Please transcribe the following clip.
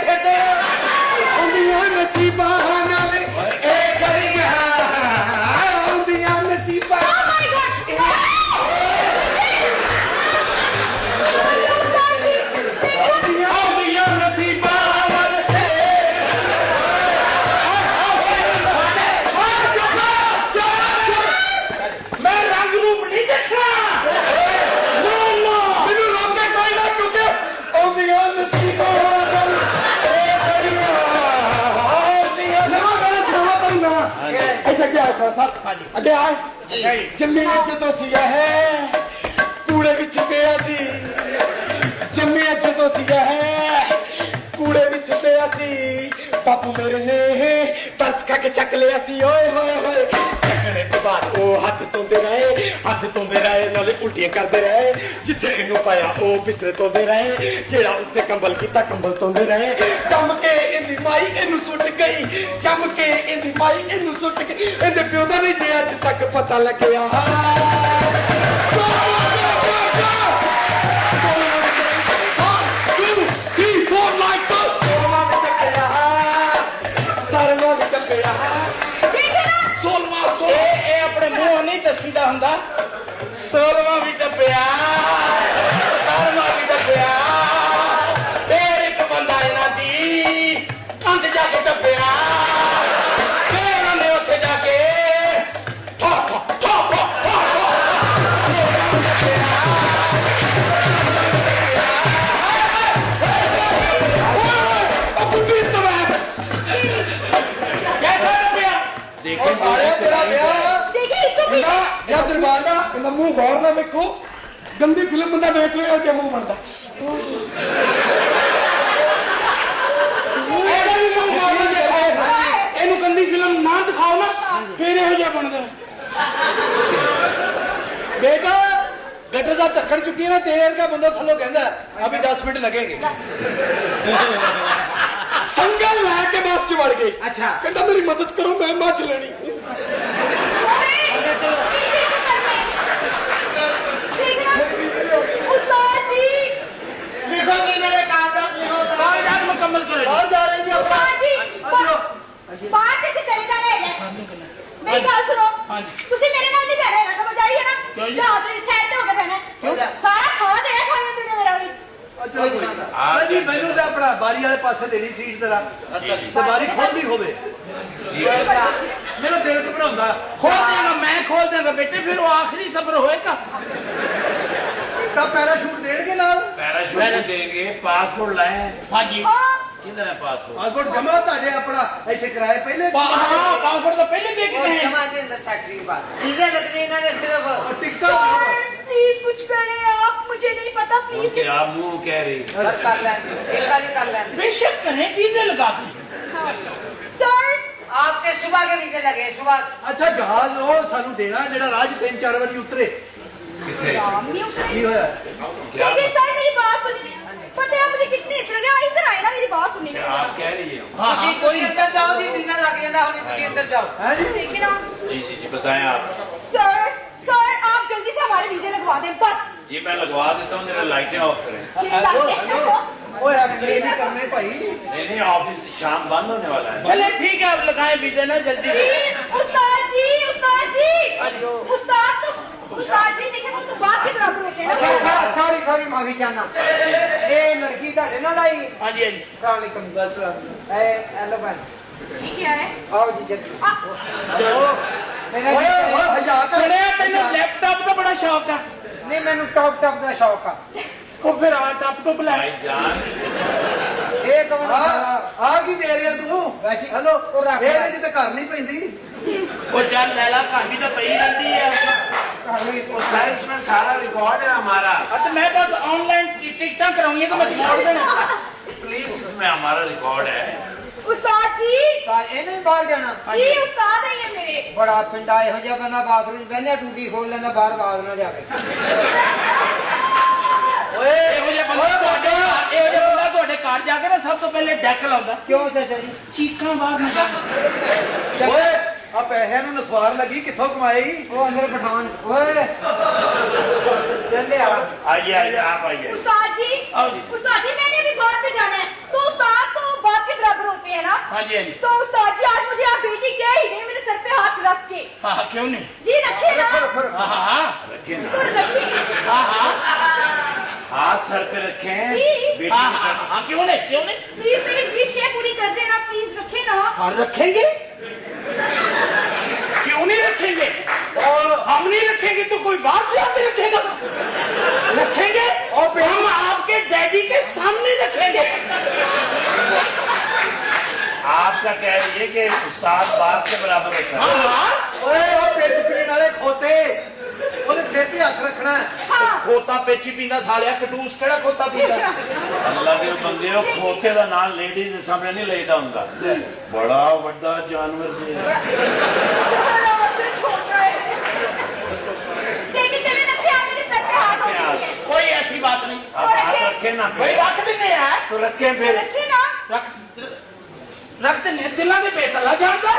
ਫਿਰਦੇ ਆਉਂਦੀਆਂ ਨਸੀਬਾਂ ਨਾਲ ਇਹ ਗਲੀਆਂ ਆਉਂਦੀਆਂ ਨਸੀਬਾਂ ਆਉਂਦੀਆਂ ਨਸੀਬਾਂ ਮੈਂ ਰੰਗ ਰੂਪ ਨਹੀਂ ਦੇਖਣਾ ਮੈਨੂੰ ਰੋਕੇ ਕੋਈ ਨਾ ਕਿਉਂਕਿ ਆਉਂਦੀਆਂ ਨਸੀਬਾਂ ਅੱਗੇ ਆਇਆ ਸਾਹਿਬ ਅੱਗੇ ਆਏ ਜੰਮੇ ਜਦੋਂ ਸੀਗਾ ਹੈ ਕੂੜੇ ਵਿੱਚ ਪਿਆ ਸੀ ਜੰਮੇ ਜਦੋਂ ਸੀਗਾ ਹੈ ਕੂੜੇ ਵਿੱਚ ਪਿਆ ਸੀ ਬਾਪੂ ਮੇਰੇ ਨੇ ਤਰਸ ਖਾ ਕੇ ਚੱਕ ਲਿਆ ਸੀ ਓਏ ਹੋਏ ਹੋਏ ਚੱਕਣੇ ਤੋਂ ਬਾਅਦ ਉਹ ਹੱਥ ਧੋਂਦੇ ਰਹੇ ਨਾਲੇ ਉਲਟੀਆਂ ਕਰਦੇ ਰਹੇ ਜਿੱਥੇ ਇਹਨੂੰ ਪਾਇਆ ਉਹ ਬਿਸਤਰੇ ਧੋਂਦੇ ਰਹੇ ਜਿਹੜਾ ਉੱਤੇ ਕੰਬਲ ਕੀਤਾ ਕੰਬਲ ਧੋਂਦੇ ਰਹੇ ਚੰਮ ਕੇ ਇਹਦੀ ਮਾਈ ਇਹਨੂੰ ਸੁੱਟ ਗਈ ਚੰਮ ਕੇ ਇਹਦੀ ਮਾਈ ਇਹਨੂੰ ਸੁੱਟ ਗਈ ਇਹਦੇ ਪਿਓ ਦਾ ਨਹੀਂ ਜੇ ਅੱਜ ਤੱਕ ਪਤਾ ਲੱਗਿਆ ਦੱਸੀਦਾ ਹੁੰਦਾ 16ਵਾਂ ਵੀ ਟੱਪਿਆ 17ਵਾਂ ਵੀ ਟੱਪਿਆ ਫੇਰ ਇੱਕ ਬੰਦਾ ਇਹਨਾਂ ਦੀ ਕੰਧ ਜਾ ਕੇ ਟੱਪਿਆ ਫੇਰ ਉਹਨੇ ਉੱਥੇ ਜਾ ਕੇ कैसा टप्पिया देखो सारे तेरा ब्याह या दरबार का इन्दा मुंह गौर ना देखो गंदी फिल्म बंदा देख लो या मुंह बनता ਇਹਨੂੰ ਗੰਦੀ ਫਿਲਮ ਨਾ ਦਿਖਾਓ ਨਾ ਫੇਰ ਇਹੋ ਜਿਹਾ ਬਣਦਾ बेटा गटर का ढक्कन चुकी है ना तेरे का बंदा थलो कहता अभी 10 मिनट लगेंगे संगल लैके बस च वड़ गई अच्छा कहता मेरी मदद करो मैं मां चलेनी उस्ताद जी लिखो मेरे कागजात लिखो कागजात मुकम्मल करो और जा रही है उस्ताद जी बाहर कैसे चले जाने हैं मेरी बात सुनो तुसी मेरे नाल नहीं बैठे ना समझ आई है ना जाओ तो सेट हो के बैठना सारा खा दे खाने पीने मेरा भी जी मैनू तो अपना बारी वाले पासे देनी सीट तेरा अच्छा तो बारी खोलनी होवे मेरा दिल घबरांदा खोल देगा मैं खोल देगा बेटे फिर वो आखिरी सफर होएगा तो पैराशूट देंगे नाल पैराशूट देंगे पासपोर्ट लाए हाँ जी किधर है पासपोर्ट पासपोर्ट जमा ताडे अपना ऐसे कराए पहले हाँ पासपोर्ट तो पहले दे के गए हैं जमा दे अंदर सेक्रेटरी की बात वीजा लगने इन्होंने सिर्फ टिकट प्लीज कुछ करें आप मुझे नहीं पता प्लीज ओके आप मुंह कह रही सर कर लेंगे एक बार कर लेंगे बेशक करें वीजे लगा दें सर आपके सुबह के वीजे लगे सुबह अच्छा जहाज ओ सानू देना जेड़ा राज 3-4 बारी उतरे कितने की होया लेकिन सर मेरी बात सुनिए पता है मुझे कितनी अच्छी लगे इधर आए ना मेरी बात सुनिए आप कह रही हो हाँ हाँ कोई अंदर जाओ जी वीजा लग जाता होने तुम अंदर जाओ हैं जी देखिए ना जी जी जी बताएं आप सर आप जल्दी से हमारे वीजे लगवा दें बस जी मैं लगवा देता हूँ जरा लाइटें ऑफ करें हेलो ओए एक्सरे नहीं करने भाई नहीं नहीं ऑफिस शाम बंद होने वाला है चले ठीक है आप लगाएं वीजे ना जल्दी से उस्ताद जी उस्ताद जी देखिए वो तो बात के बराबर होते हैं ना सॉरी सॉरी माफी चाहना ये लड़की ਤੁਹਾਡੇ ਨਾਲ आई हाँ जी हाँ जी अस्सलाम वालेकुम ए हेलो बहन ये क्या है आओ जी जल्दी मेरा ओए ओए हजार सुने तेन लैपटॉप का बड़ा शौक है नहीं मैंने टॉप टॉप का शौक है वो फिर लैपटॉप ले भाईजान ਇਹ ਕੌਣ आ की दे रहे तू ਵੈਸੇ हेलो ਉਹ ਰੱਖ ਇਹਦੇ ਚ ਤਾਂ ਘਰ ਨਹੀਂ ਪੈਂਦੀ वो चल लैला घर भी तो पई रहती है सर इसमें सारा रिकॉर्ड है हमारा तो मैं बस ऑनलाइन टिकट कराऊंगी तो मैं छोड़ देना प्लीज इसमें हमारा रिकॉर्ड है उस्ताद जी ਇਹ ਨਹੀਂ ਬਾਹਰ ਜਾਣਾ जी उस्ताद है ये मेरे ਬੜਾ ਪਿੰਡਾ ਇਹੋ ਜਿਹਾ ਬੰਦਾ ਬਾਥਰੂਮ ਬਹਿੰਦਾ ਟੂਟੀ ਖੋਲ ਲੈਂਦਾ ਬਾਹਰ ਬਾਜ਼ ਨਾ ਜਾਵੇ ਓਏ ਇਹੋ ਜਿਹਾ ਬੰਦਾ ਤੁਹਾਡੇ ਘਰ ਜਾ ਕੇ ਨਾ ਸਭ ਤੋਂ ਪਹਿਲੇ ਡੈਕ ਲਾਉਂਦਾ ਕਿਉਂ ਚਾਚਾ ਜੀ ਚੀਕਾਂ ਬਾਹਰ ਨਾ ਜਾਣ ਓਏ ਆ ਪੈਸਿਆਂ ਨੂੰ ਨਸਵਾਰ ਲੱਗੀ ਕਿੱਥੋਂ ਕਮਾਈ ਉਹ ਅੰਦਰ ਬਿਠਾਉਣ ਓਏ ਚੱਲੇ ਆ आइए आइए आप आइए उस्ताद जी मैंने भी बाहर में जाना है तो उस्ताद को बराबर होते हैं ना। हाँ जी, हाँ जी। तो उस्ताद जी आज मुझे आप बेटी कह ही नहीं, मेरे सर पे हाथ रख के। हाँ, क्यों नहीं? जी रखिए ना। हाँ, रखे ना, तो रखिए। हाथ सर पे रखे हैं जी। बेटी हाँ, क्यों नहीं, क्यों नहीं? प्लीज मेरी विश है पूरी कर देना, प्लीज रखे ना। हाँ, रखेंगे। क्यों नहीं रखेंगे? हम नहीं रखेंगे तो कोई बाहर से आके रखेगा? रखेंगे और हम आपके डैडी के सामने रखेंगे। आपका कह रही है कि उस्ताद बाप के बराबर होता है। हाँ, ਓਏ ਉਹ ਪਿੱਛ ਪੀਣ ਵਾਲੇ ਖੋਤੇ ਉਹਦੇ ਸਿਰ ਤੇ ਹੱਥ ਰੱਖਣਾ ਹੈ। हाँ खोता पेची पींदा सालिया कटूस केड़ा खोता पींदा? अल्लाह के बंदे हो, खोते का नाम लेडीज के सामने नहीं लेता उनका, बड़ा बड़ा जानवर जी है। लेके चले रखिए, आप मेरे सर पे हाथ होंगे। कोई ऐसी बात नहीं। आप हाथ रखे ना भाई फिर, रख देने हैं। तो रखे फिर। रखिए ना। रख देने दिलों के बेतला जानता।